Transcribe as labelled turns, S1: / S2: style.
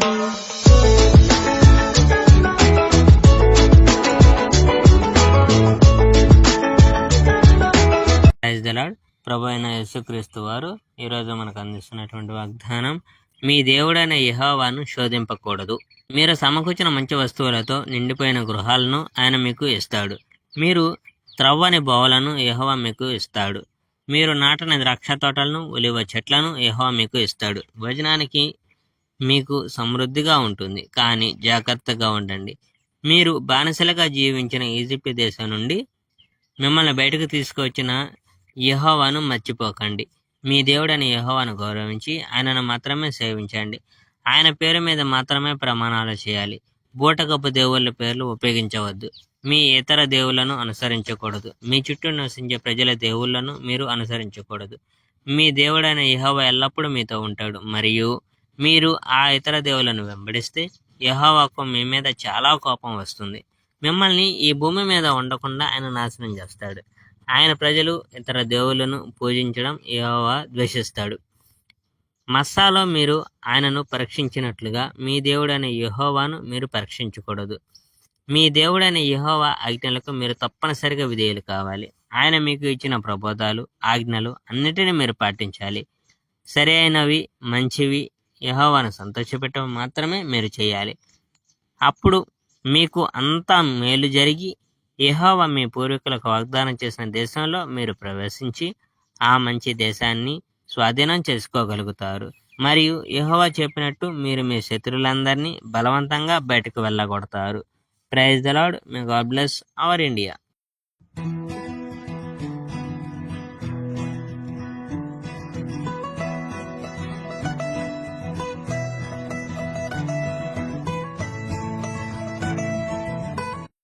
S1: Praise the lord. ప్రభు అయిన యేసుక్రీస్తు వారు ఈరోజు మనకు అందిస్తున్నటువంటి వాగ్దానం, మీ దేవుడైన యెహోవాను శోధింపకూడదు. మీరు సమకూర్చిన మంచి వస్తువులతో నిండిపోయిన గృహాలను ఆయన మీకు ఇస్తాడు. మీరు త్రవ్వని బోవలను యెహోవా మీకు ఇస్తాడు. మీరు నాటని ద్రాక్ష తోటలను, ఒలివ చెట్లను యెహోవా మీకు ఇస్తాడు. భోజనానికి మీకు సమృద్ధిగా ఉంటుంది, కానీ జాగ్రత్తగా ఉండండి. మీరు బానిసలుగా జీవించిన ఈజిప్ట్ దేశం నుండి మిమ్మల్ని బయటకు తీసుకువచ్చిన యెహోవాను మర్చిపోకండి. మీ దేవుడైన యెహోవాను గౌరవించి ఆయనను మాత్రమే సేవించండి. ఆయన పేరు మీద మాత్రమే ప్రమాణాలు చేయాలి. బూటకపు దేవుళ్ళ పేర్లు ఉపయోగించవద్దు. మీ ఇతర దేవుళ్లను అనుసరించకూడదు. మీ చుట్టూ నివసించే ప్రజల దేవుళ్లను మీరు అనుసరించకూడదు. మీ దేవుడైన యెహోవా ఎల్లప్పుడూ మీతో ఉంటాడు. మరియు మీరు ఆ ఇతర దేవుళ్లను వెంబడిస్తే యెహోవాకు మీ మీద చాలా కోపం వస్తుంది. మిమ్మల్ని ఈ భూమి మీద ఉండకుండా ఆయన నాశనం చేస్తాడు. ఆయన ప్రజలు ఇతర దేవుళ్లను పూజించడం యెహోవా ద్వేషిస్తాడు. మస్సాలో మీరు ఆయనను పరీక్షించినట్లుగా మీ దేవుడైన యెహోవాను మీరు పరీక్షించకూడదు. మీ దేవుడైన యెహోవా ఆజ్ఞలకు మీరు తప్పనిసరిగా విధేయులు కావాలి. ఆయన మీకు ఇచ్చిన ప్రబోధాలు, ఆజ్ఞలు అన్నిటినీ మీరు పాటించాలి. సరైనవి, మంచివి, యెహోవాను సంతోషపెట్టడం మాత్రమే మీరు చేయాలి. అప్పుడు మీకు అంతా మేలు జరిగి యెహోవా మీ పూర్వీకులకు వాగ్దానం చేసిన దేశంలో మీరు ప్రవేశించి ఆ మంచి దేశాన్ని స్వాధీనం చేసుకోగలుగుతారు. మరియు యెహోవా చెప్పినట్టు మీరు మీ శత్రువులందరినీ బలవంతంగా బయటకు వెళ్ళగొడతారు. Praise the lord. May God bless our India.